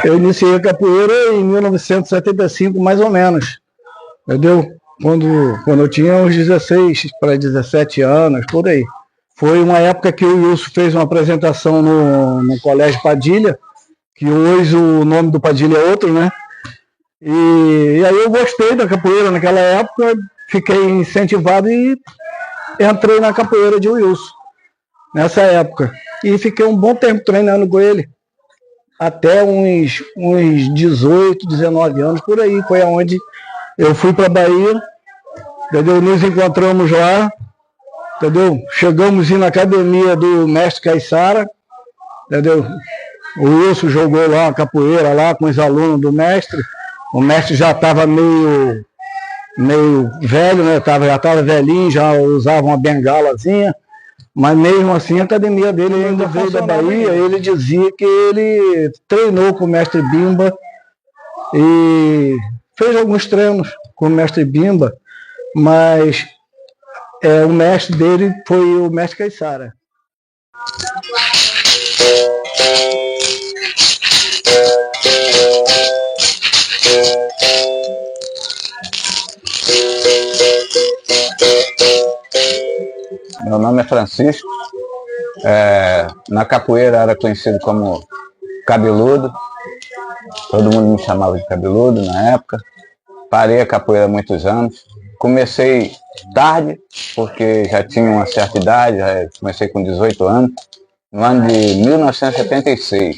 Eu iniciei a capoeira em 1975, mais ou menos, entendeu? Quando eu tinha uns 16 para 17 anos, por aí. Foi uma época que o Wilson fez uma apresentação no Colégio Padilha, que hoje o nome do Padilha é outro, né? E aí eu gostei da capoeira naquela época, fiquei incentivado e entrei na capoeira de Wilson, nessa época. E fiquei um bom tempo treinando com ele, até uns 18, 19 anos, por aí. Foi aonde eu fui para a Bahia, entendeu? Nos encontramos lá, entendeu? Chegamos na academia do mestre Caiçara, entendeu? O Wilson jogou lá uma capoeira lá com os alunos do mestre. O mestre já estava meio velho, né? Já estava velhinho, já usava uma bengalazinha. Mas mesmo assim a academia dele ainda veio da Bahia. Ele dizia que ele treinou com o mestre Bimba e fez alguns treinos com o mestre Bimba, mas o mestre dele foi o mestre Caiçara. Meu nome é Francisco. Na capoeira era conhecido como Cabeludo. Todo mundo me chamava de Cabeludo na época. Parei a capoeira há muitos anos. Comecei tarde, porque já tinha uma certa idade, comecei com 18 anos, no ano de 1976.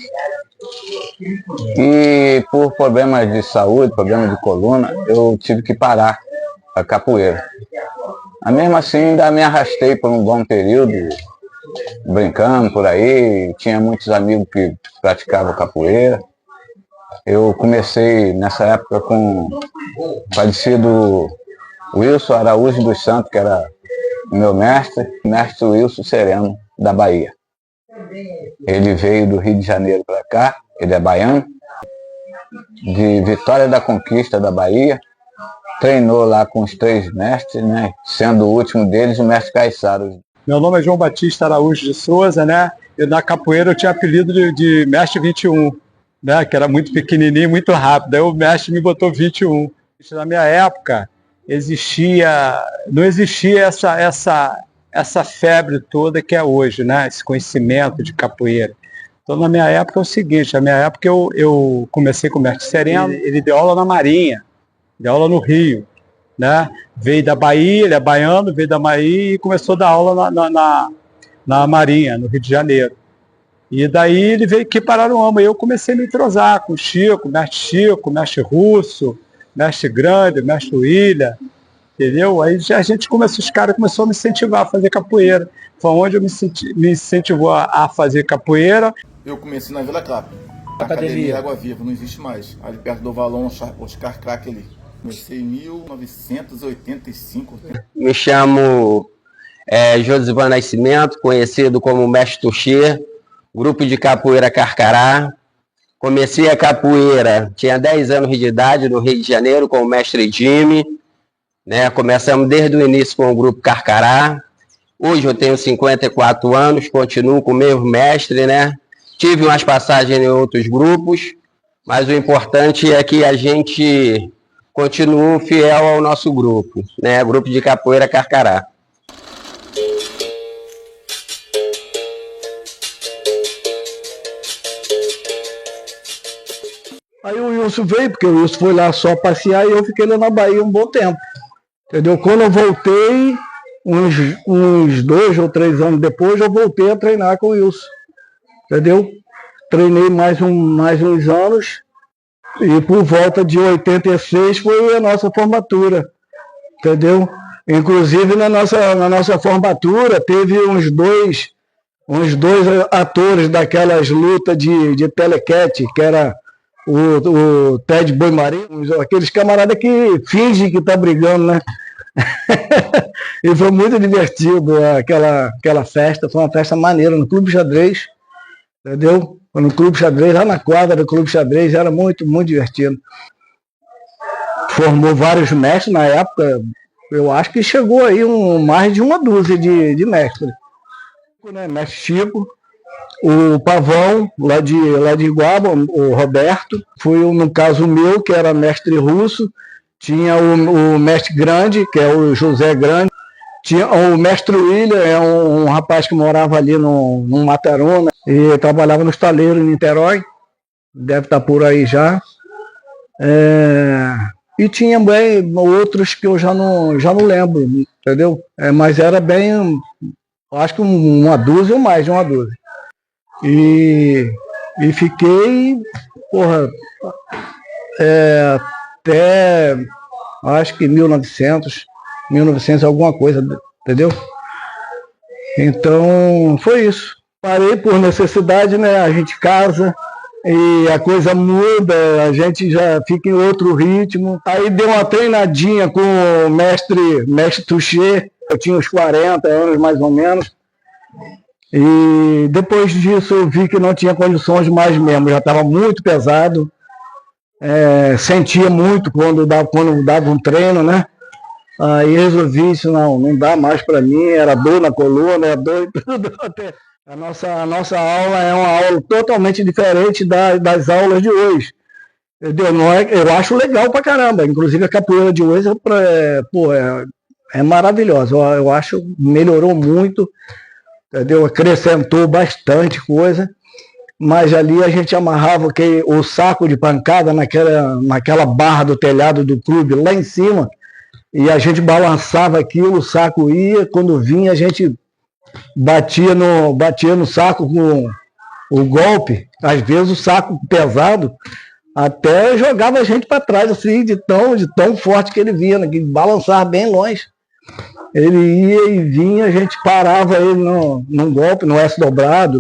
E por problemas de saúde, problemas de coluna, eu tive que parar a capoeira. Mas mesmo assim ainda me arrastei por um bom período, brincando por aí, tinha muitos amigos que praticavam capoeira. Eu comecei nessa época com o falecido Wilson Araújo dos Santos, que era o meu mestre Wilson Sereno, da Bahia. Ele veio do Rio de Janeiro para cá, ele é baiano, de Vitória da Conquista da Bahia. Treinou lá com os 3 mestres, né? Sendo o último deles o mestre Caiçara. Meu nome é João Batista Araújo de Souza, né? E na capoeira eu tinha apelido de mestre 21, né? Que era muito pequenininho, muito rápido. Aí o mestre me botou 21. Na minha época não existia essa febre toda que é hoje, né? Esse conhecimento de capoeira. Então na minha época é o seguinte, na minha época eu comecei com o mestre Sereno, ele deu aula na Marinha. Deu aula no Rio, né? Veio da Bahia, ele é baiano, veio da Bahia e começou a dar aula na Marinha, no Rio de Janeiro. E daí ele veio aqui para Aruama, e eu comecei a me entrosar com o Chico, mestre Russo, mestre Grande, mestre William, entendeu? Aí os caras começaram a me incentivar a fazer capoeira. Foi onde eu me incentivou a fazer capoeira. Eu comecei na Vila Cláudia, a Academia Água Viva, não existe mais, ali perto do Valão, Oscar Crack ali. Comecei em 1985. Me chamo Josivan Nascimento, conhecido como Mestre Tuxê, grupo de capoeira Carcará. Comecei a capoeira, tinha 10 anos de idade, no Rio de Janeiro, com o mestre Jimmy. Né? Começamos desde o início com o grupo Carcará. Hoje eu tenho 54 anos, continuo com o mesmo mestre, né? Tive umas passagens em outros grupos, mas o importante é que a gente continua fiel ao nosso grupo, né? Grupo de capoeira Carcará. Aí o Wilson veio, porque o Wilson foi lá só passear e eu fiquei lá na Bahia um bom tempo, entendeu? Quando eu voltei, uns 2 ou 3 anos depois, eu voltei a treinar com o Wilson, entendeu? Treinei mais uns anos e por volta de 86 foi a nossa formatura, entendeu? Inclusive na nossa formatura teve uns dois atores daquelas lutas de telequete, que era o Ted Boi Marinho, aqueles camaradas que fingem que tá brigando, né? E foi muito divertido aquela festa, foi uma festa maneira no Clube Xadrez, entendeu? No Clube Xadrez, lá na quadra do Clube Xadrez, era muito, muito divertido. Formou vários mestres na época, eu acho que chegou aí mais de uma dúzia de mestres. Mestre Chico, o Pavão, lá de Iguaba, o Roberto, foi no caso meu, que era mestre russo, tinha o mestre Grande, que é o José Grande, tinha o mestre William, é um rapaz que morava ali no Matarona e trabalhava no estaleiro em Niterói, deve estar por aí já. E tinha bem outros que eu já não lembro, entendeu? Mas era bem, acho que uma dúzia ou mais de uma dúzia. E fiquei, porra, até acho que 1900 alguma coisa, entendeu? Então foi isso. Parei por necessidade, né? A gente casa e a coisa muda, a gente já fica em outro ritmo. Aí deu uma treinadinha com o mestre Touché, eu tinha uns 40 anos mais ou menos. E depois disso eu vi que não tinha condições mais mesmo, já estava muito pesado, sentia muito quando dava um treino, né? Aí resolvi isso, não dá mais para mim, era dor na coluna, era dor e tudo. A nossa aula é uma aula totalmente diferente das aulas de hoje, entendeu? Eu acho legal pra caramba, inclusive a capoeira de hoje é maravilhosa, eu acho que melhorou muito, entendeu? Acrescentou bastante coisa, mas ali a gente amarrava o saco de pancada naquela barra do telhado do clube, lá em cima, e a gente balançava aquilo, o saco ia, quando vinha a gente batia no saco com o golpe, às vezes o saco pesado, até jogava a gente para trás, assim, de tão forte que ele vinha, né, que balançava bem longe. Ele ia e vinha, a gente parava ele num golpe, no S dobrado,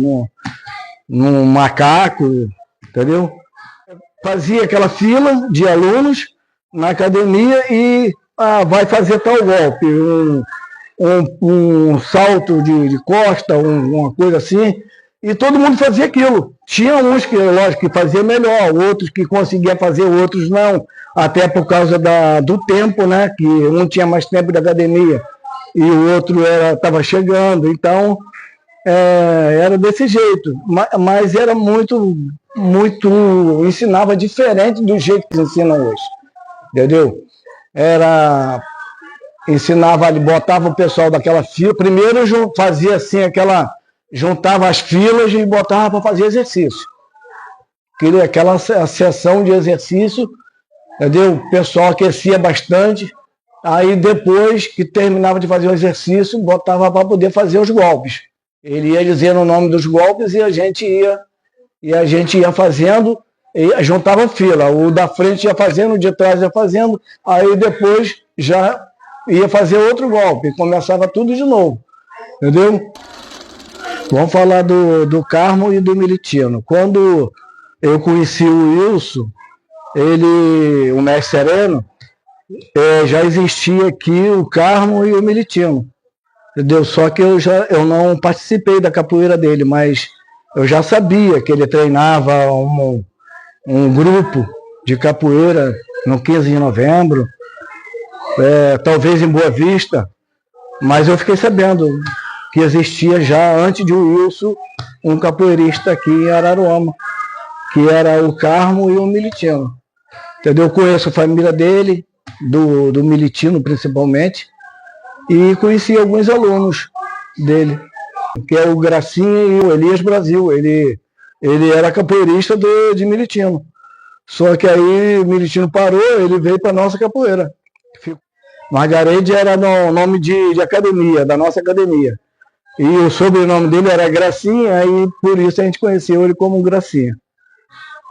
num macaco, entendeu? Fazia aquela fila de alunos na academia e vai fazer tal golpe, um salto de costa, uma coisa assim, e todo mundo fazia aquilo. Tinha uns que, lógico, que fazia melhor, outros que conseguiam fazer, outros não, até por causa do tempo, né, que um tinha mais tempo de academia e o outro estava chegando, então era desse jeito, mas era muito, ensinava diferente do jeito que ensinam hoje, entendeu? Ensinava, botava o pessoal daquela fila, primeiro fazia assim, juntava as filas e botava para fazer exercício. Aquela sessão de exercício, entendeu? O pessoal aquecia bastante, aí depois que terminava de fazer o exercício, botava para poder fazer os golpes. Ele ia dizendo o nome dos golpes e a gente ia fazendo, e juntava fila, o da frente ia fazendo, o de trás ia fazendo, aí depois já ia fazer outro golpe, começava tudo de novo, entendeu? Vamos falar do Carmo e do Militino. Quando eu conheci o Wilson, o mestre Sereno, já existia aqui o Carmo e o Militino, entendeu? Só que eu não participei da capoeira dele, mas eu já sabia que ele treinava um grupo de capoeira no 15 de novembro, talvez em Boa Vista, mas eu fiquei sabendo que existia já, antes de Wilson, um capoeirista aqui em Araruama, que era o Carmo e o Militino, entendeu? Eu conheço a família dele, do Militino principalmente, e conheci alguns alunos dele, que é o Gracinha e o Elias Brasil. Ele era capoeirista de Militino. Só que aí o Militino parou, ele veio para a nossa capoeira. Margarede era no nome de academia, da nossa academia. E o sobrenome dele era Gracinha, e por isso a gente conheceu ele como Gracinha.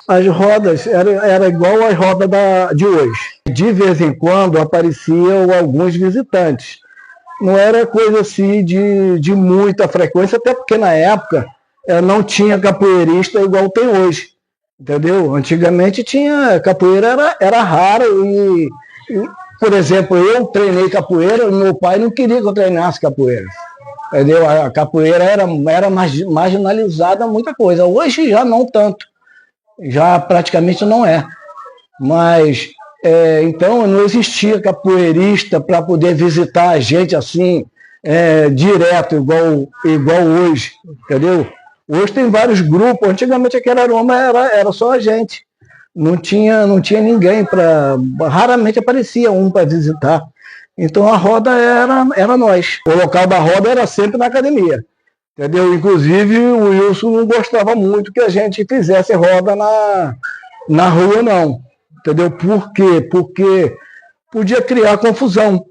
As rodas era igual às rodas de hoje. De vez em quando apareciam alguns visitantes. Não era coisa assim de muita frequência, até porque na época não tinha capoeirista igual tem hoje, entendeu? Antigamente tinha capoeira, era rara e, por exemplo, eu treinei capoeira e meu pai não queria que eu treinasse capoeira, entendeu? A capoeira era marginalizada muita coisa, hoje já não tanto, já praticamente não é, mas então não existia capoeirista para poder visitar a gente assim, direto, igual hoje, entendeu? Hoje tem vários grupos. Antigamente aqui em Araruama era só a gente. Não tinha ninguém para. Raramente aparecia um para visitar. Então a roda era nós. O local da roda era sempre na academia. Entendeu? Inclusive o Wilson não gostava muito que a gente fizesse roda na rua, não. Entendeu? Por quê? Porque podia criar confusão.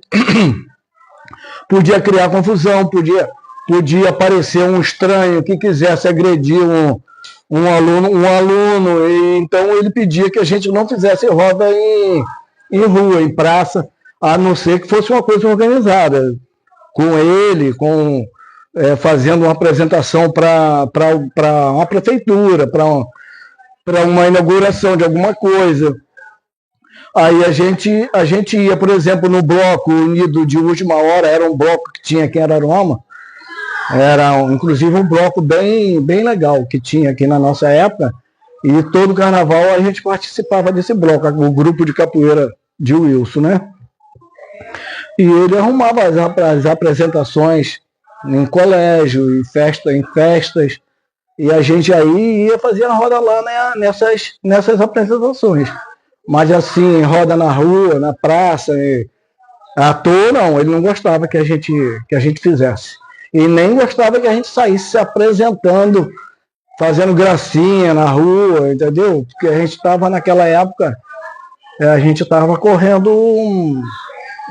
Podia criar confusão, podia aparecer um estranho que quisesse agredir um aluno, e então ele pedia que a gente não fizesse roda em rua, em praça, a não ser que fosse uma coisa organizada, com ele, fazendo uma apresentação para uma prefeitura, para uma inauguração de alguma coisa. Aí a gente ia, por exemplo, no bloco unido de última hora, era um bloco que tinha aqui em Araruama, era inclusive um bloco bem legal que tinha aqui na nossa época, e todo carnaval a gente participava desse bloco, o grupo de capoeira de Wilson, né? E ele arrumava as apresentações em colégio, em festas, e a gente aí ia fazer a roda lá, né, nessas apresentações. Mas assim, roda na rua, na praça, à toa não, ele não gostava que a gente fizesse. E nem gostava que a gente saísse se apresentando, fazendo gracinha na rua, entendeu? Porque a gente estava naquela época, a gente estava correndo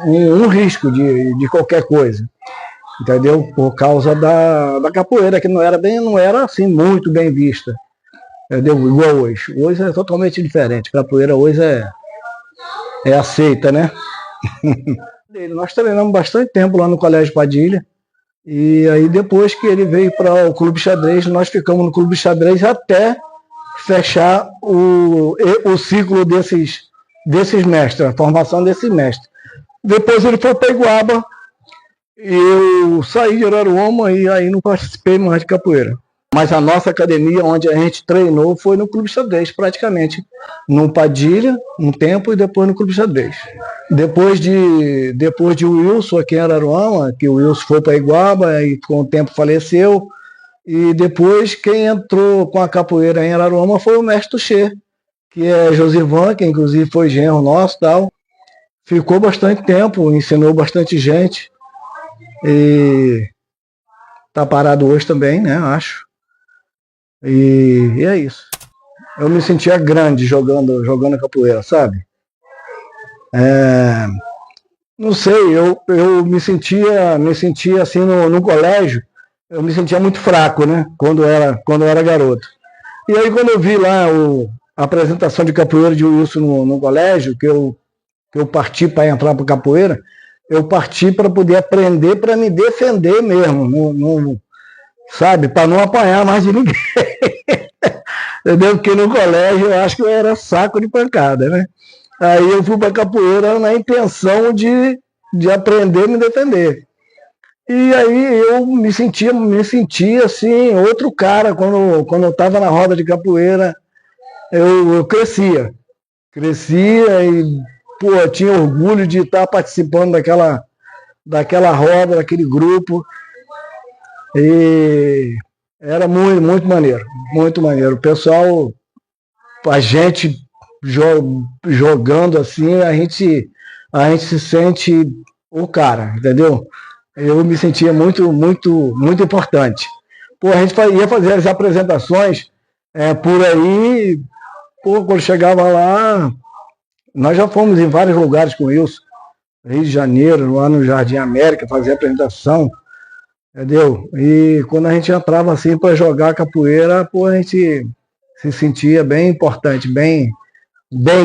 um risco de qualquer coisa, entendeu? Por causa da capoeira, que não era assim muito bem vista. Entendeu? Igual hoje. Hoje é totalmente diferente. Capoeira hoje é aceita, né? Nós treinamos bastante tempo lá no Colégio Padilha. E aí depois que ele veio para o Clube Xadrez, nós ficamos no Clube Xadrez até fechar o ciclo desses mestres, a formação desses mestres. Depois ele foi para Iguaba, e eu saí de Araruama e aí não participei mais de capoeira. Mas a nossa academia, onde a gente treinou, foi no Clube Xadrez, praticamente. No Padilha, um tempo, e depois no Clube Xadrez. Depois de Wilson, aqui em Araruama, que o Wilson foi para Iguaba e com o tempo faleceu, e depois quem entrou com a capoeira em Araruama foi o mestre Tuxê, que é Josivan, que inclusive foi genro nosso, tal. Ficou bastante tempo, ensinou bastante gente, e está parado hoje também, né, acho. E é isso. Eu me sentia grande jogando capoeira, sabe? Não sei, eu me sentia assim no colégio, eu me sentia muito fraco, né? Quando eu era garoto. E aí quando eu vi lá a apresentação de capoeira de Wilson no colégio, que eu parti para entrar para capoeira, eu parti para poder aprender, para me defender mesmo, sabe? Para não apanhar mais de ninguém. Entendeu? Porque no colégio eu acho que eu era saco de pancada, né? Aí eu fui para capoeira na intenção de aprender a me defender. E aí eu me sentia assim, outro cara, quando eu estava na roda de capoeira, eu crescia e, pô, eu tinha orgulho de estar participando daquela roda, daquele grupo, e era muito, muito maneiro, muito maneiro. O pessoal, a gente jogando assim, a gente se sente o cara, entendeu? Eu me sentia muito, muito, muito importante. Pô, a gente ia fazer as apresentações por aí, pô, quando chegava lá, nós já fomos em vários lugares com isso, Rio de Janeiro, lá no Jardim América, fazer apresentação, entendeu? E quando a gente entrava assim para jogar capoeira, pô, a gente se sentia bem importante, bem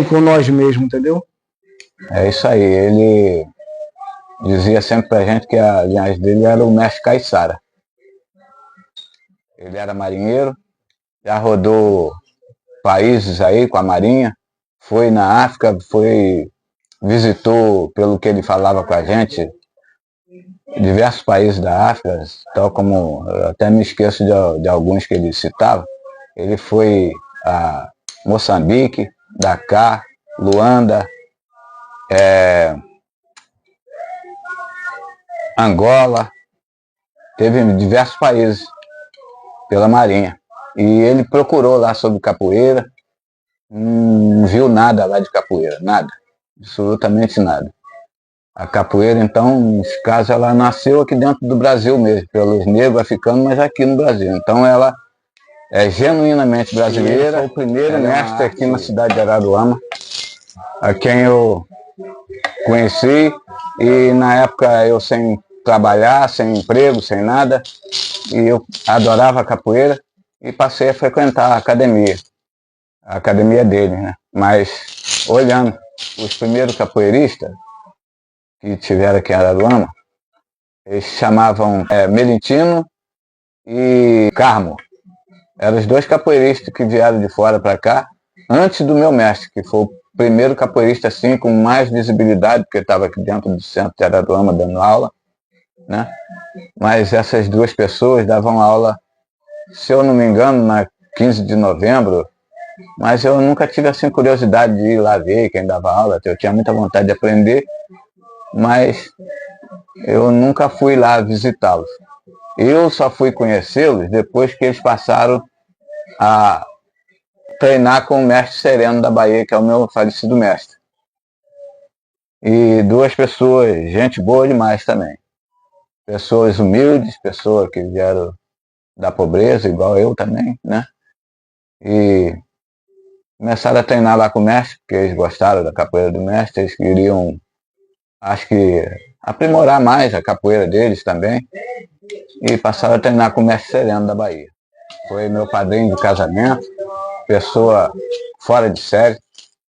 com nós mesmos, entendeu? É isso aí, ele dizia sempre pra gente que a linhagem dele era o mestre Caiçara. Ele era marinheiro, já rodou países aí com a marinha, foi na África, visitou, pelo que ele falava com a gente, diversos países da África, tal como, eu até me esqueço de alguns que ele citava. Ele foi a Moçambique, Dakar, Luanda, Angola, teve diversos países pela Marinha. E ele procurou lá sobre capoeira, não viu nada lá de capoeira, nada, absolutamente nada. A capoeira, então, nesse caso, ela nasceu aqui dentro do Brasil mesmo, pelos negros africanos, mas aqui no Brasil. Então ela é genuinamente brasileira. Foi o primeiro mestre aqui na cidade de Araruama, a quem eu conheci, e na época eu sem trabalhar, sem emprego, sem nada, e eu adorava a capoeira e passei a frequentar a academia dele, né? Mas olhando os primeiros capoeiristas que tiveram aqui em Araruama, eles chamavam Melintino e Carmo. Eram os dois capoeiristas que vieram de fora para cá, antes do meu mestre, que foi o primeiro capoeirista assim, com mais visibilidade, porque estava aqui dentro do centro de Araruama dando aula, né? Mas essas duas pessoas davam aula, se eu não me engano, na 15 de novembro, mas eu nunca tive assim curiosidade de ir lá ver quem dava aula. Eu tinha muita vontade de aprender, mas eu nunca fui lá visitá-los. Eu só fui conhecê-los depois que eles passaram a treinar com o mestre Sereno da Bahia, que é o meu falecido mestre. E duas pessoas, gente boa demais também. Pessoas humildes, pessoas que vieram da pobreza, igual eu também, né? E começaram a treinar lá com o mestre, porque eles gostaram da capoeira do mestre, eles queriam, acho que, aprimorar mais a capoeira deles também, e passaram a treinar com o mestre Sereno da Bahia. Foi meu padrinho de casamento, pessoa fora de série,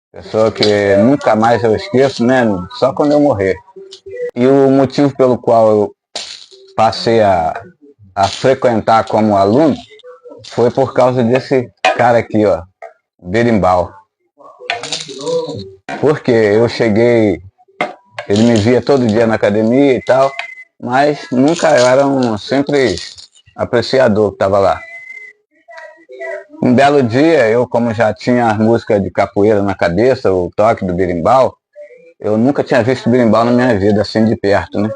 pessoa que nunca mais eu esqueço, né? Só quando eu morrer. E o motivo pelo qual eu passei a frequentar como aluno foi por causa desse cara aqui, ó, Berimbau. Porque eu cheguei, ele me via todo dia na academia e tal, mas nunca, eu era um simples apreciador que estava lá. Um belo dia, eu como já tinha as músicas de capoeira na cabeça, o toque do berimbau, eu nunca tinha visto berimbau na minha vida, assim de perto, né?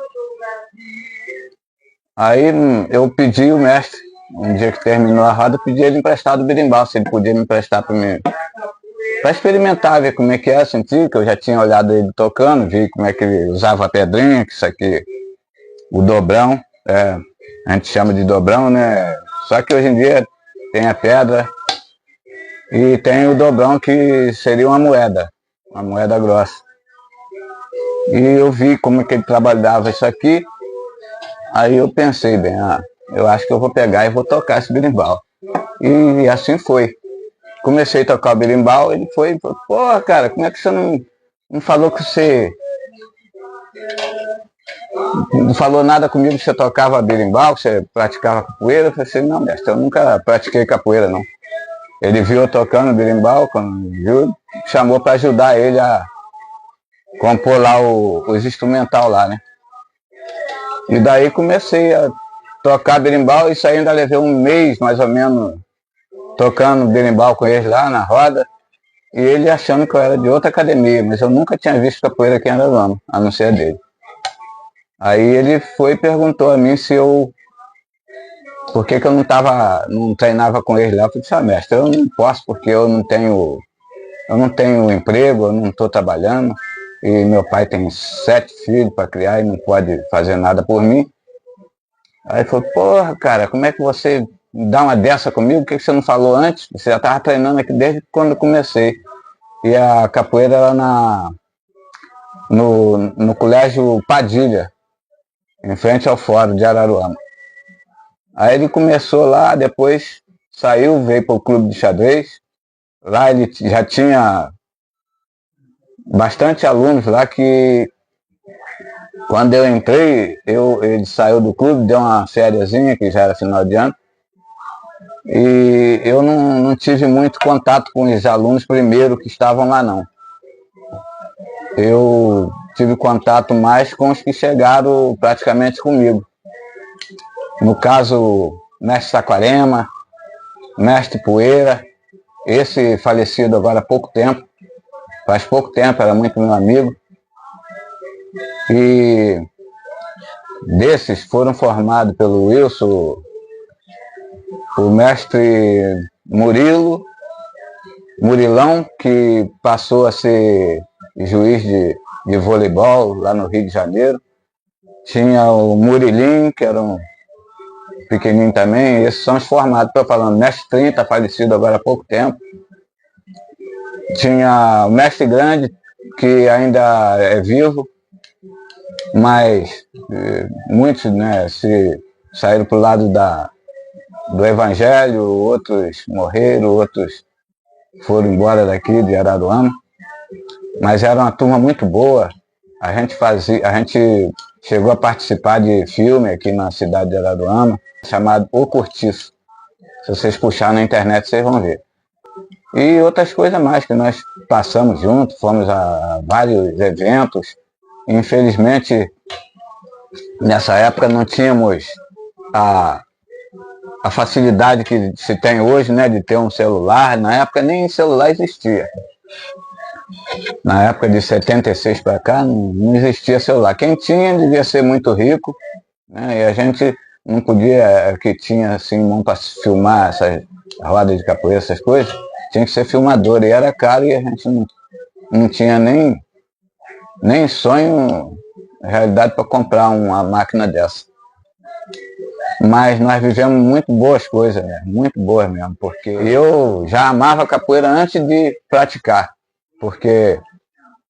Aí eu pedi o mestre, um dia que terminou a roda, eu pedi ele emprestado o berimbau, se ele podia me emprestar para mim, para experimentar, ver como é que é, sentir, que eu já tinha olhado ele tocando, vi como é que ele usava a pedrinha, que isso aqui, o dobrão, a gente chama de dobrão, né? Só que hoje em dia tem a pedra e tem o dobrão, que seria uma moeda grossa. E eu vi como é que ele trabalhava isso aqui, aí eu pensei, bem, eu acho que eu vou pegar e vou tocar esse berimbau. E assim foi. Comecei a tocar o berimbau, ele foi e falou, pô, cara, como é que você não falou que você... Não falou nada comigo que você tocava berimbau, que você praticava capoeira? Eu falei assim, não, mestre, eu nunca pratiquei capoeira, não. Ele viu eu tocando berimbau, quando viu, chamou para ajudar ele a compor lá os instrumental lá, né? E daí comecei a tocar berimbau, isso aí ainda levei um mês, mais ou menos, tocando berimbau com ele lá na roda, e ele achando que eu era de outra academia, mas eu nunca tinha visto capoeira aqui em Araruama, a não ser a dele. Aí ele foi e perguntou a mim se eu... Por que eu não treinava com ele lá? Eu falei, mestre, eu não posso porque eu não tenho emprego, eu não estou trabalhando, e meu pai tem 7 filhos para criar e não pode fazer nada por mim. Aí ele falou, porra, cara, como é que você dá uma dessa comigo? Por que você não falou antes? Você já estava treinando aqui desde quando eu comecei. E a capoeira era no Colégio Padilha, em frente ao Fórum de Araruama. Aí ele começou lá, depois saiu, veio para o clube de xadrez. Lá ele já tinha bastante alunos lá que, quando eu entrei, ele saiu do clube, deu uma fériazinha, que já era final de ano. E eu não tive muito contato com os alunos primeiro que estavam lá, não. Eu tive contato mais com os que chegaram praticamente comigo. No caso, mestre Saquarema, mestre Poeira, esse falecido agora há pouco tempo, faz pouco tempo, era muito meu amigo. E desses foram formados pelo Wilson, o mestre Murilão, que passou a ser juiz de voleibol lá no Rio de Janeiro. Tinha o Murilinho, que era um pequenininho também. Esses são os formados, estou falando. Mestre 30, falecido agora há pouco tempo. Tinha o mestre Grande, que ainda é vivo, mas muitos, né, se saíram para o lado do Evangelho, outros morreram, outros foram embora daqui de Araruama. Mas era uma turma muito boa. A gente chegou a participar de filme aqui na cidade de Araruama, chamado O Cortiço. Se vocês puxarem na internet, vocês vão ver. E outras coisas mais que nós passamos juntos, fomos a vários eventos. Infelizmente, nessa época não tínhamos a facilidade que se tem hoje, né, de ter um celular. Na época nem celular existia. Na época de 76 para cá, não existia celular. Quem tinha devia ser muito rico, né, e a gente não podia, que tinha assim, mão para filmar essas rodas de capoeira, essas coisas, tinha que ser filmador, e era caro, e a gente não tinha nem sonho, realidade, para comprar uma máquina dessa. Mas nós vivemos muito boas coisas, né? Muito boas mesmo, porque eu já amava capoeira antes de praticar, porque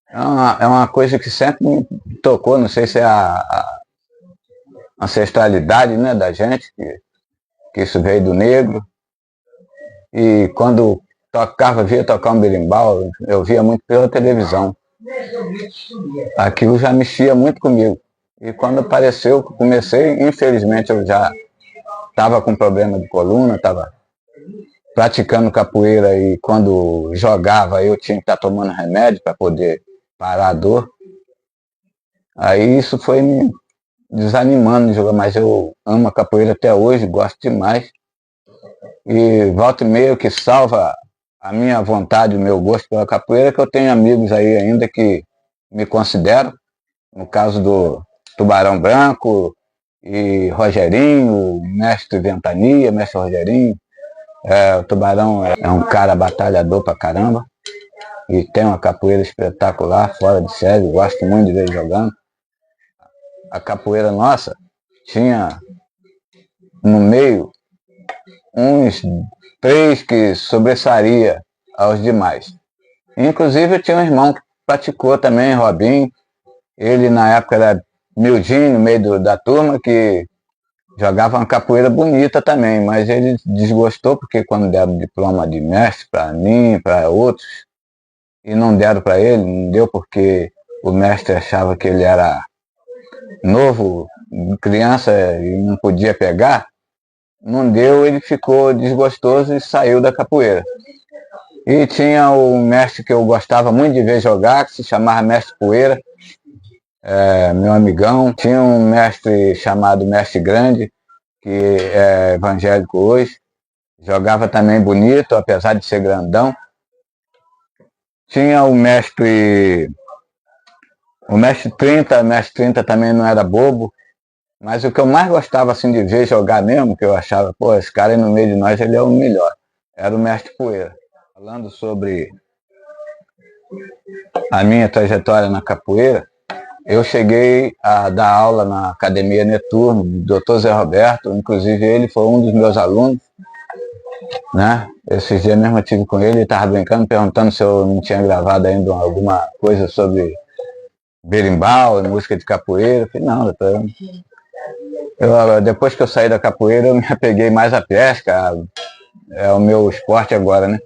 é uma coisa que sempre me tocou, não sei se é a ancestralidade, né, da gente, que isso veio do negro. E quando via tocar um berimbau, eu via muito pela televisão. Aquilo já mexia muito comigo. E quando apareceu, comecei, infelizmente eu já estava com problema de coluna, estava praticando capoeira, e quando jogava eu tinha que estar tomando remédio para poder parar a dor. Aí isso foi me desanimando de jogar, mas eu amo a capoeira até hoje, gosto demais. E volta e meia, o que salva a minha vontade, o meu gosto pela capoeira, é que eu tenho amigos aí ainda que me consideram, no caso do Tubarão Branco e Rogerinho, mestre Ventania, mestre Rogerinho. O Tubarão é um cara batalhador pra caramba e tem uma capoeira espetacular, fora de série, gosto muito de ver ele jogando. A capoeira nossa tinha no meio uns 3 que sobressaria aos demais. Inclusive eu tinha um irmão que praticou também, Robinho. Ele na época era miudinho no meio da turma, que jogava uma capoeira bonita também, mas ele desgostou porque quando deram diploma de mestre para mim, para outros, e não deram para ele, não deu porque o mestre achava que ele era novo, criança, e não podia pegar. Não deu, ele ficou desgostoso e saiu da capoeira. E tinha o mestre que eu gostava muito de ver jogar, que se chamava Mestre Poeira, meu amigão. Tinha um mestre chamado Mestre Grande, que é evangélico hoje, jogava também bonito, apesar de ser grandão. Tinha o mestre 30, o mestre 30 também não era bobo. Mas o que eu mais gostava assim de ver jogar mesmo, que eu achava, pô, esse cara aí no meio de nós, ele é o melhor, era o Mestre Poeira. Falando sobre a minha trajetória na capoeira, eu cheguei a dar aula na Academia Neturno, do Dr. Zé Roberto, inclusive ele foi um dos meus alunos, né? Esses dias mesmo eu estive com ele estava brincando, perguntando se eu não tinha gravado ainda alguma coisa sobre berimbau, música de capoeira. Eu falei, não, doutor, depois que eu saí da capoeira, eu me apeguei mais à pesca, é o meu esporte agora, né?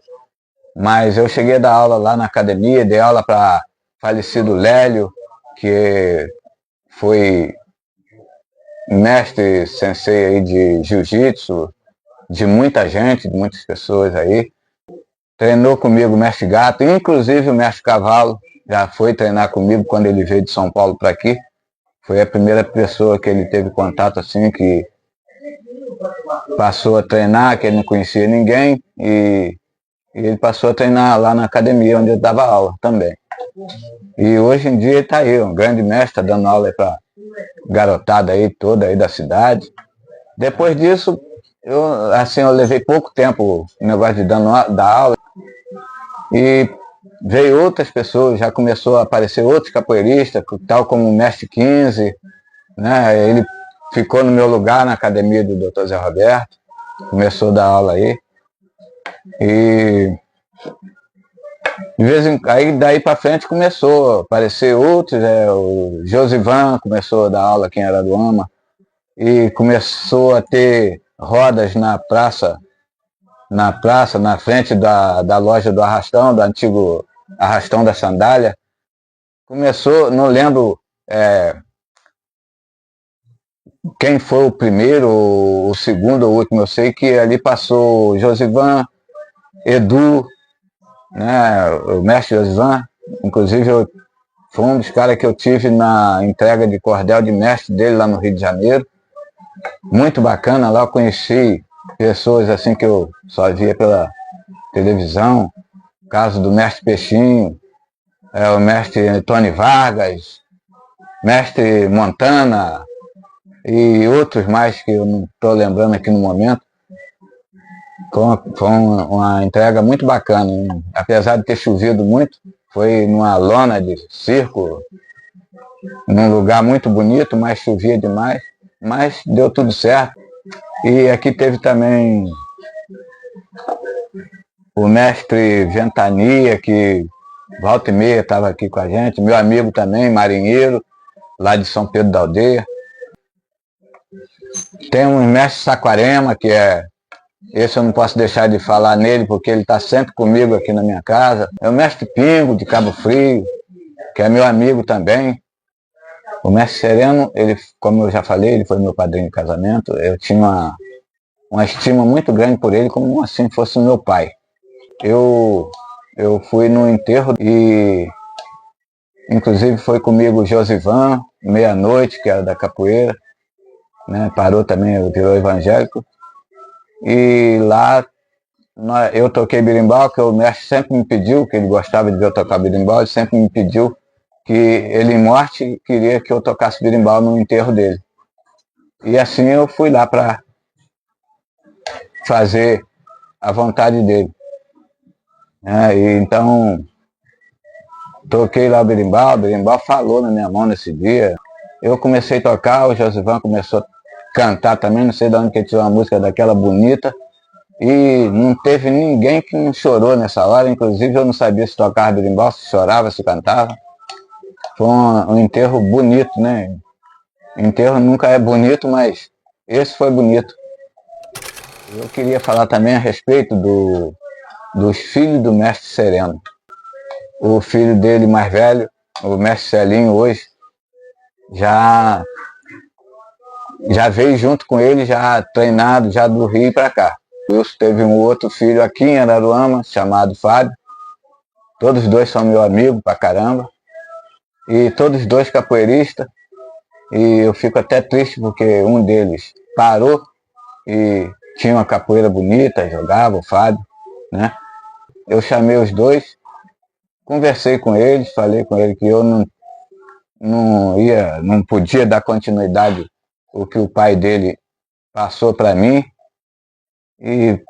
Mas eu cheguei a dar aula lá na academia, dei aula para falecido Lélio, que foi mestre sensei aí de jiu-jitsu, de muita gente, de muitas pessoas aí. Treinou comigo o mestre Gato, inclusive o mestre Cavalo já foi treinar comigo quando ele veio de São Paulo para aqui. Foi a primeira pessoa que ele teve contato assim, que passou a treinar, que ele não conhecia ninguém, e ele passou a treinar lá na academia onde eu dava aula também. E hoje em dia ele está aí, um grande mestre, tá dando aula para garotada aí toda aí da cidade. Depois disso, eu levei pouco tempo no negócio de dar aula, e veio outras pessoas, já começou a aparecer outros capoeiristas, tal como o Mestre 15, né? Ele ficou no meu lugar na academia do Dr. Zé Roberto, começou a dar aula aí. E de vez em aí daí para frente começou a aparecer outros, o Josivan começou a dar aula aqui em Araruama, e começou a ter rodas na praça, na frente da loja do Arrastão, do antigo Arrastão da Sandália. Começou, não lembro quem foi o primeiro, o segundo ou o último, eu sei que ali passou o Josivan, Edu, né, o mestre Josivan, inclusive foi um dos caras que eu tive na entrega de cordel de mestre dele lá no Rio de Janeiro. Muito bacana, lá eu conheci pessoas assim que eu só via pela televisão, o caso do mestre Peixinho, o mestre Tony Vargas, mestre Montana e outros mais que eu não estou lembrando aqui no momento. Foi uma entrega muito bacana, hein? Apesar de ter chovido muito, foi numa lona de circo, num lugar muito bonito, mas chovia demais, mas deu tudo certo. E aqui teve também o mestre Ventania, que volta e meia estava aqui com a gente, meu amigo também, marinheiro, lá de São Pedro da Aldeia. Tem um mestre Saquarema, que esse eu não posso deixar de falar nele, porque ele está sempre comigo aqui na minha casa. É o mestre Pingo, de Cabo Frio, que é meu amigo também. O mestre Sereno, ele, como eu já falei, ele foi meu padrinho de casamento. Eu tinha uma estima muito grande por ele, como assim fosse meu pai. Eu fui no enterro e, inclusive, foi comigo o Josivan, meia-noite, que era da capoeira, né? Parou também, virou evangélico. E lá eu toquei berimbau, que o mestre sempre me pediu, que ele gostava de ver eu tocar berimbau, ele sempre me pediu que ele, em morte, queria que eu tocasse berimbau no enterro dele. E assim eu fui lá para fazer a vontade dele. E então, toquei lá o berimbau falou na minha mão nesse dia. Eu comecei a tocar, o Josivan começou a cantar também, não sei de onde que ele tirou uma música daquela bonita, e não teve ninguém que não chorou nessa hora, inclusive eu não sabia se tocava berimbau, se chorava, se cantava. Foi um enterro bonito, né? Enterro nunca é bonito, mas esse foi bonito. Eu queria falar também a respeito dos filhos do mestre Sereno. O filho dele mais velho, o mestre Celinho, hoje, já veio junto com ele, já treinado, já do Rio para cá. O Wilson teve um outro filho aqui em Araruama, chamado Fábio. Todos dois são meu amigo pra caramba. E todos dois capoeiristas. E eu fico até triste porque um deles parou e tinha uma capoeira bonita, jogava, o Fábio, né? Eu chamei os dois, conversei com eles, falei com ele que eu não podia dar continuidade o que o pai dele passou para mim, e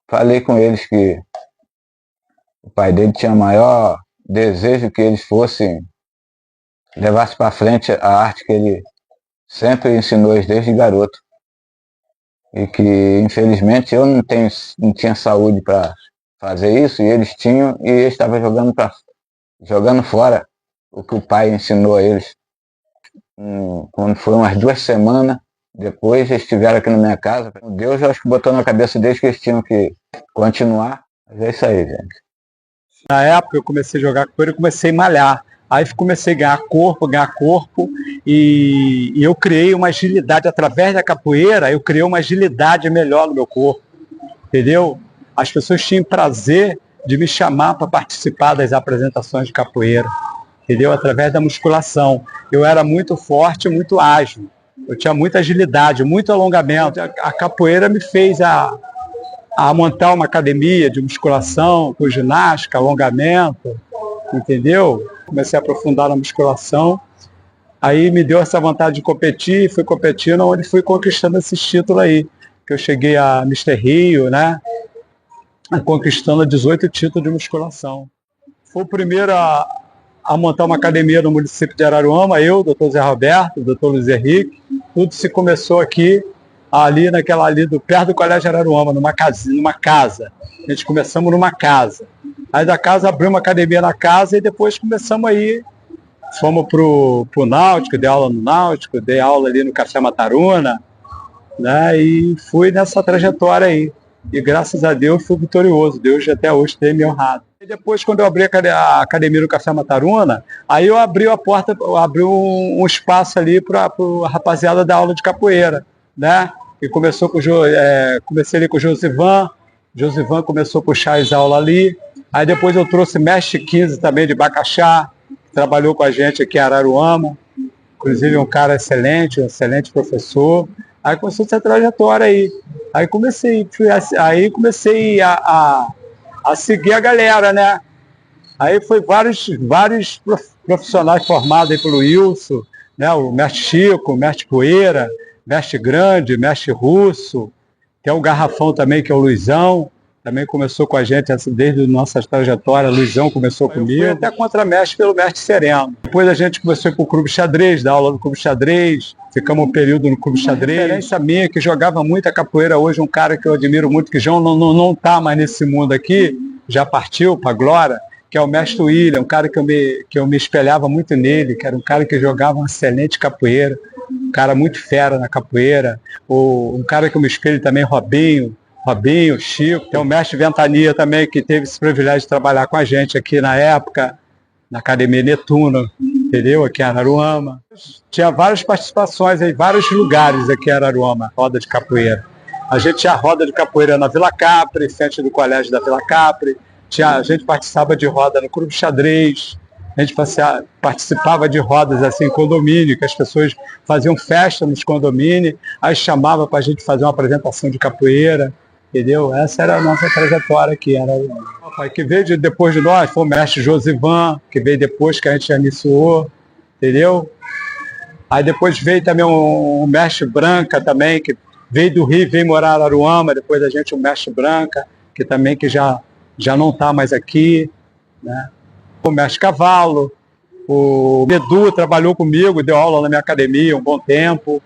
falei com eles que o pai dele tinha maior desejo que eles levassem para frente a arte que ele sempre ensinou eles desde garoto, e que infelizmente eu não tinha saúde para fazer isso, e eles tinham, e eles estavam jogando fora o que o pai ensinou a eles. Quando foi umas 2 semanas depois, eles estiveram aqui na minha casa. Deus, eu acho que botou na cabeça deles que eles tinham que continuar. Mas é isso aí, gente. Na época eu comecei a jogar capoeira, eu comecei a malhar. Aí comecei a ganhar corpo, e eu criei uma agilidade através da capoeira, eu criei uma agilidade melhor no meu corpo, entendeu? As pessoas tinham prazer de me chamar para participar das apresentações de capoeira, entendeu? Através da musculação. Eu era muito forte, muito ágil, eu tinha muita agilidade, muito alongamento. A capoeira me fez a montar uma academia de musculação, com ginástica, alongamento, entendeu? Comecei a aprofundar na musculação, aí me deu essa vontade de competir, fui competindo, onde fui conquistando esses títulos aí. que eu cheguei a Mister Rio, né? Conquistando 18 títulos de musculação. Fui o primeiro a montar uma academia no município de Araruama, eu, doutor Zé Roberto, doutor Luiz Henrique. Tudo se começou aqui, perto do Colégio Araruama, numa casa. A gente começamos numa casa. Aí da casa abriu uma academia na casa e depois começamos aí. Fomos pro Náutico, dei aula no Náutico, dei aula ali no Café Mataruna, né? E fui nessa trajetória aí. E graças a Deus fui vitorioso. Deus até hoje tem me honrado. E depois, quando eu abri a academia no Café Mataruna, aí eu abri a porta, abri um espaço ali para a rapaziada da aula de capoeira, né? E comecei ali com o Josivan. Josivan começou a puxar as aulas ali. Aí depois eu trouxe Mestre 15 também de Bacaxá, que trabalhou com a gente aqui em Araruama. Inclusive um cara excelente, um excelente professor. Aí começou essa trajetória aí. Aí comecei a seguir a galera, né? Aí foi vários profissionais formados aí pelo Wilson, né? O Mestre Chico, o Mestre Poeira, Mestre Grande, Mestre Russo. Tem o Garrafão também, que é o Luizão. Também começou com a gente desde a nossa trajetória. Luizão começou comigo. Eu fui até contra-mestre pelo Mestre Sereno. Depois a gente começou a ir para o Clube Xadrez, dar aula no Clube Xadrez. Ficamos um período no Clube Xadrez. A referência minha, que jogava muito a capoeira hoje, um cara que eu admiro muito, que já não está mais nesse mundo aqui, já partiu para a glória, que é o Mestre William, um cara que eu me espelhava muito nele, que era um cara que jogava uma excelente capoeira, um cara muito fera na capoeira. Um cara que eu me espelho também, Robinho, Chico. Tem o Mestre Ventania também, que teve esse privilégio de trabalhar com a gente aqui na época, na Academia Netuno, entendeu? Aqui em Araruama. Tinha várias participações em vários lugares aqui em Araruama, roda de capoeira. A gente tinha roda de capoeira na Vila Capri, frente do colégio da Vila Capri. A gente participava de roda no Clube Xadrez. A gente participava de rodas assim em condomínio, que as pessoas faziam festa nos condomínios, aí chamava para a gente fazer uma apresentação de capoeira. Entendeu? Essa era a nossa trajetória aqui. Que veio depois de nós foi o Mestre Josivan, que veio depois que a gente iniciou, entendeu? Aí depois veio também o Mestre Branca também, que veio do Rio, veio morar em Araruama, depois a gente o Mestre Branca, que também que já não está mais aqui, né? O Mestre Cavalo, o Edu trabalhou comigo, deu aula na minha academia um bom tempo,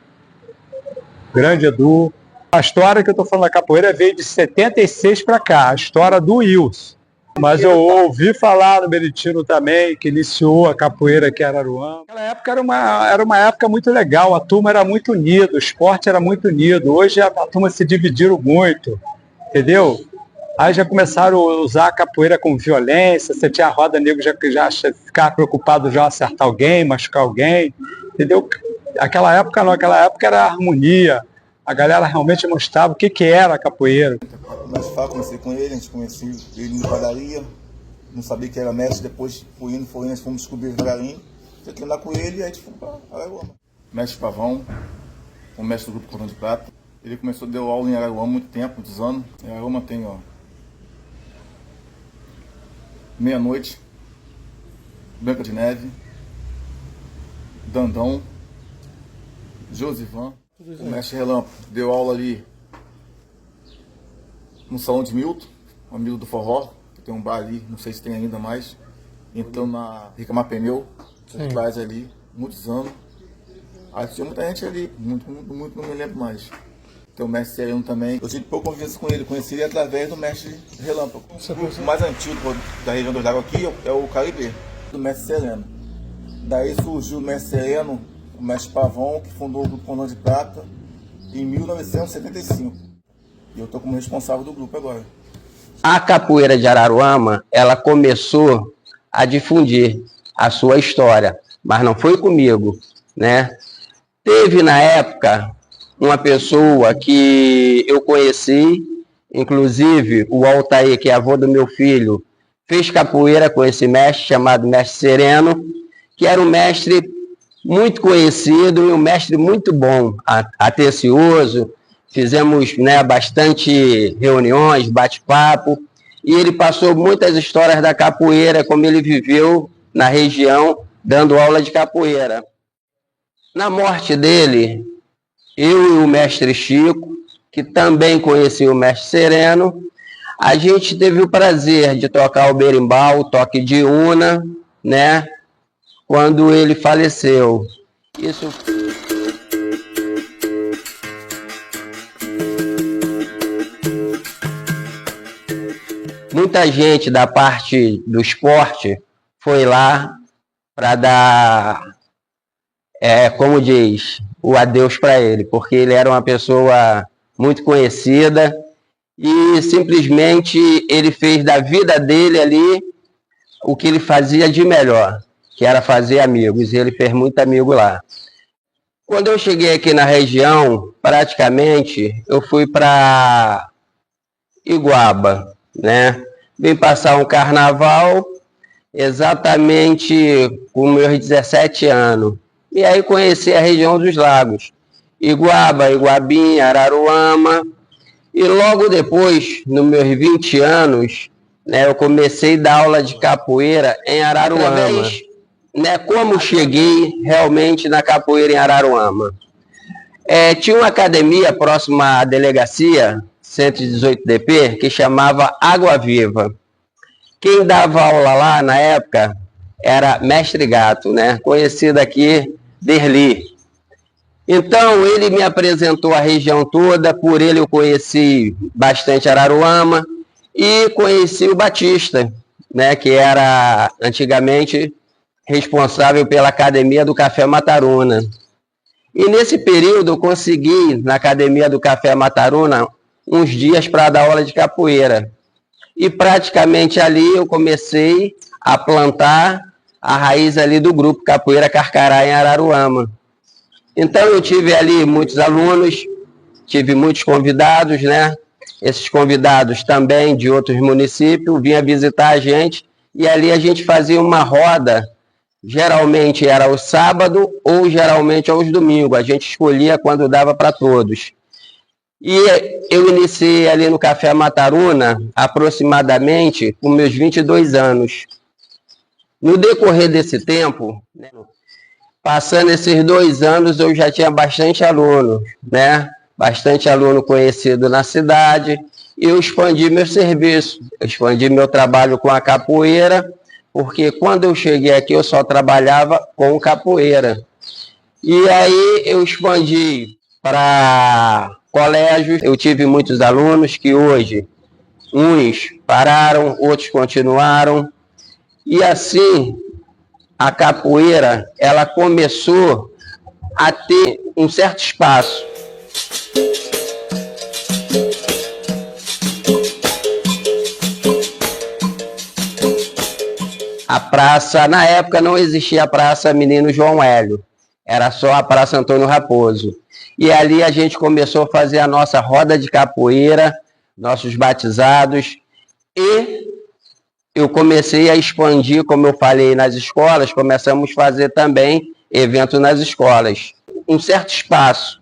grande Edu. A história que eu estou falando da capoeira veio de 76 para cá, a história do Wilson. Mas eu ouvi falar no Meritino também, que iniciou a capoeira aqui em Araruama. Naquela época era uma época muito legal, a turma era muito unida, o esporte era muito unido. Hoje a turma se dividiram muito, entendeu? Aí já começaram a usar a capoeira com violência, você tinha a roda, nego já ficava preocupado já acertar alguém, machucar alguém, entendeu? Aquela época não, aquela época era a harmonia. A galera realmente mostrava o que era a capoeira. Comecei com ele, a gente conheceu ele na padaria, não sabia que era mestre, depois foi indo, nós fomos descobrir devagarinho. Fiquei andar com ele e a gente foi para Araruama. Mestre Pavão, o mestre do Grupo Cordão de Prata. Ele começou a dar aula em Araruama há muito tempo, muitos anos. Em Araruama tem, Meia-Noite, Branca de Neve, Dandão, Josivan. O Mestre Relâmpago deu aula ali no Salão de Milton, um amigo do forró, que tem um bar ali, não sei se tem ainda mais. Então na Ricamar Pneu, atrás ali, muitos anos. Aí tinha muita gente ali, muito, não me lembro mais. Tem o Mestre Sereno também. Eu tive pouco convivência com ele, conheci ele através do Mestre Relâmpago. O mais antigo da região do Lago aqui é o Caribe, do Mestre Sereno. Daí surgiu o Mestre Sereno, o Mestre Pavão, que fundou o Grupo Cordão de Prata em 1975. E eu estou como responsável do grupo agora. A capoeira de Araruama, ela começou a difundir a sua história, mas não foi comigo, né? Teve na época uma pessoa que eu conheci, inclusive o Altair, que é avô do meu filho, fez capoeira com esse mestre chamado Mestre Sereno, que era um mestre muito conhecido e um mestre muito bom, atencioso. Fizemos, né, bastante reuniões, bate-papo, e ele passou muitas histórias da capoeira, como ele viveu na região, dando aula de capoeira. Na morte dele, eu e o Mestre Chico que também conhecia o mestre Sereno. A gente teve o prazer de tocar o berimbau, o toque de una, né? Quando ele faleceu. Isso. Muita gente da parte do esporte foi lá para dar, como diz, o adeus para ele, porque ele era uma pessoa muito conhecida e simplesmente ele fez da vida dele ali o que ele fazia de melhor, que era fazer amigos, e ele fez muito amigo lá. Quando eu cheguei aqui na região, praticamente, eu fui para Iguaba, né? Vim passar um carnaval exatamente com meus 17 anos. E aí conheci a região dos lagos. Iguaba, Iguabinha, Araruama. E logo depois, nos meus 20 anos, né, eu comecei a dar aula de capoeira em Araruama. Né, como cheguei realmente na capoeira em Araruama? Tinha uma academia próxima à delegacia, 118DP, que chamava Água Viva. Quem dava aula lá na época era Mestre Gato, né? Conhecido aqui, Derli. Então ele me apresentou a região toda, por ele eu conheci bastante Araruama e conheci o Batista, né? Que era antigamente responsável pela Academia do Café Mataruna. E nesse período eu consegui, na Academia do Café Mataruna, uns dias para dar aula de capoeira. E praticamente ali eu comecei a plantar a raiz ali do grupo Capoeira Carcará em Araruama. Então eu tive ali muitos alunos, tive muitos convidados, né? Esses convidados também de outros municípios vinham visitar a gente e ali a gente fazia uma roda, geralmente era o sábado ou geralmente aos domingos, a gente escolhia quando dava para todos. E eu iniciei ali no Café Mataruna aproximadamente com meus 22 anos. No decorrer desse tempo, né, passando esses 2 anos, eu já tinha bastante aluno, né? Bastante aluno conhecido na cidade. E eu expandi meu serviço, eu expandi meu trabalho com a capoeira, porque quando eu cheguei aqui eu só trabalhava com capoeira. E aí eu expandi para colégios, eu tive muitos alunos que hoje, uns pararam, outros continuaram, e assim a capoeira, ela começou a ter um certo espaço. A praça, na época não existia a Praça Menino João Hélio, era só a Praça Antônio Raposo. E ali a gente começou a fazer a nossa roda de capoeira, nossos batizados, e eu comecei a expandir, como eu falei, nas escolas, começamos a fazer também eventos nas escolas. Um certo espaço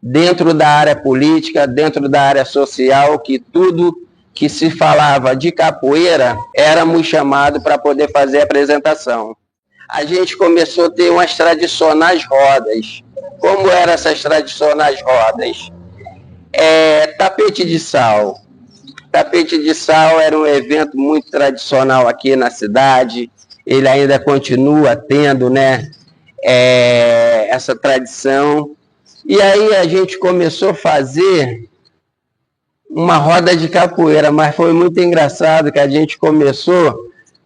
dentro da área política, dentro da área social, que tudo que se falava de capoeira, éramos chamados para poder fazer a apresentação. A gente começou a ter umas tradicionais rodas. Como eram essas tradicionais rodas? Tapete de sal. Tapete de sal era um evento muito tradicional aqui na cidade. Ele ainda continua tendo, né, essa tradição. E aí a gente começou a fazer uma roda de capoeira, mas foi muito engraçado que a gente começou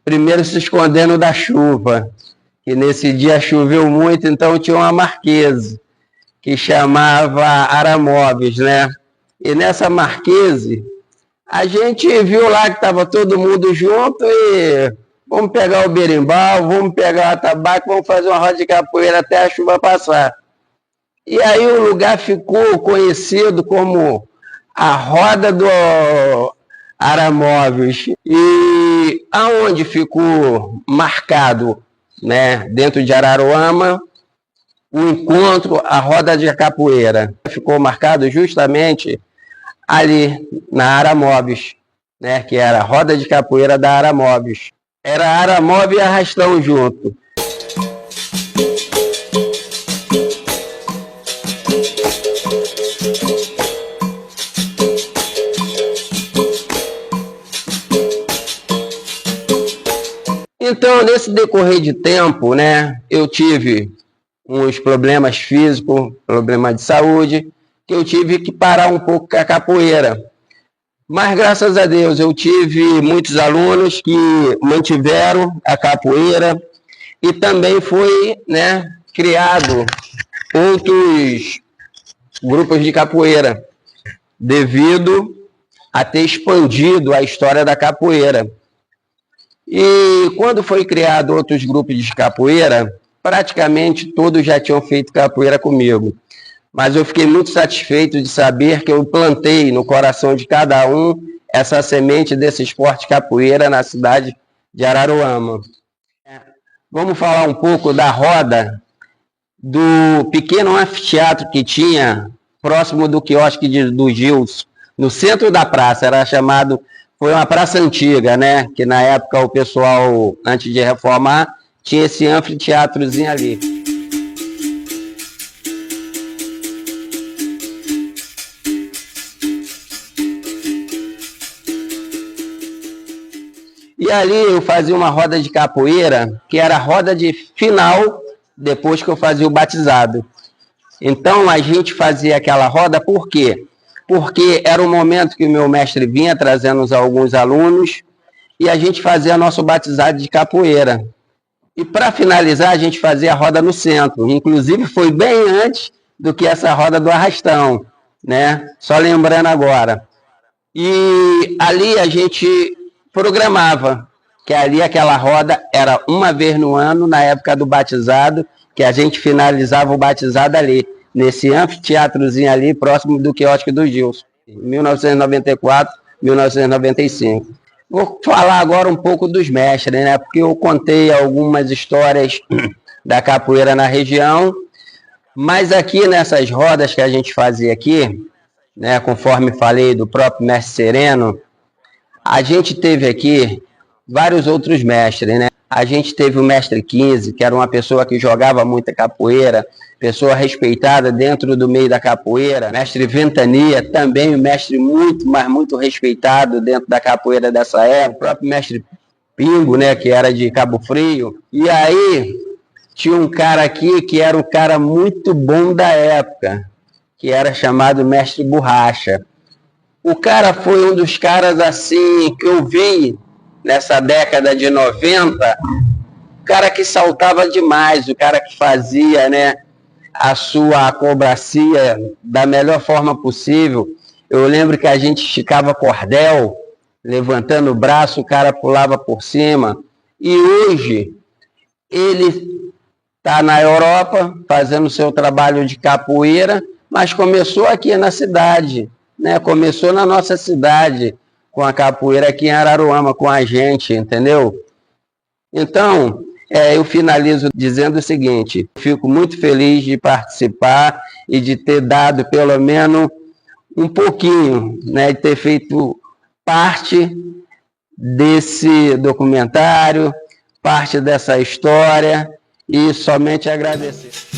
primeiro se escondendo da chuva. Que nesse dia choveu muito, então tinha uma marquise que chamava Aramóveis, né? E nessa marquise, a gente viu lá que estava todo mundo junto e vamos pegar o berimbau, vamos pegar o tabaco, vamos fazer uma roda de capoeira até a chuva passar. E aí o lugar ficou conhecido como a Roda do Aramóveis. E aonde ficou marcado, né, dentro de Araruama, o encontro, a roda de capoeira. Ficou marcado justamente ali na Aramóveis, né, que era a roda de capoeira da Aramóveis. Era Aramóveis e Arrastão junto. Então, nesse decorrer de tempo, né, eu tive uns problemas físicos, problema de saúde, que eu tive que parar um pouco com a capoeira. Mas, graças a Deus, eu tive muitos alunos que mantiveram a capoeira e também foi, né, criado outros grupos de capoeira, devido a ter expandido a história da capoeira. E quando foi criado outros grupos de capoeira, praticamente todos já tinham feito capoeira comigo. Mas eu fiquei muito satisfeito de saber que eu plantei no coração de cada um essa semente desse esporte capoeira na cidade de Araruama. Vamos falar um pouco da roda do pequeno anfiteatro que tinha próximo do quiosque do Gilson, no centro da praça. Era chamado, foi uma praça antiga, né? Que na época o pessoal, antes de reformar, tinha esse anfiteatrozinho ali. E ali eu fazia uma roda de capoeira, que era a roda de final, depois que eu fazia o batizado. Então a gente fazia aquela roda, por quê? Porque era o momento que o meu mestre vinha trazendo alguns alunos e a gente fazia nosso batizado de capoeira. E para finalizar, a gente fazia a roda no centro. Inclusive foi bem antes do que essa roda do arrastão, né? Só lembrando agora. E ali a gente programava, que ali aquela roda era uma vez no ano, na época do batizado, que a gente finalizava o batizado ali, nesse anfiteatrozinho ali, próximo do quiosque do Gilson, 1994, 1995. Vou falar agora um pouco dos mestres, né? Porque eu contei algumas histórias da capoeira na região, mas aqui nessas rodas que a gente fazia aqui, né, conforme falei do próprio mestre Sereno, a gente teve aqui vários outros mestres, né? A gente teve o mestre 15, que era uma pessoa que jogava muita capoeira, pessoa respeitada dentro do meio da capoeira. Mestre Ventania, também um mestre muito, mas muito respeitado dentro da capoeira dessa época. O próprio mestre Pingo, né, que era de Cabo Frio. E aí tinha um cara aqui que era um cara muito bom da época, que era chamado mestre Borracha. O cara foi um dos caras assim que eu vi nessa década de 90, o cara que saltava demais, o cara que fazia, né, a sua acrobacia da melhor forma possível. Eu lembro que a gente esticava cordel, levantando o braço, o cara pulava por cima. E hoje ele está na Europa fazendo seu trabalho de capoeira, mas começou aqui na cidade, né? Começou na nossa cidade, com a capoeira aqui em Araruama, com a gente, entendeu? Então, eu finalizo dizendo o seguinte: fico muito feliz de participar e de ter dado pelo menos um pouquinho, né, de ter feito parte desse documentário, parte dessa história, e somente agradecer.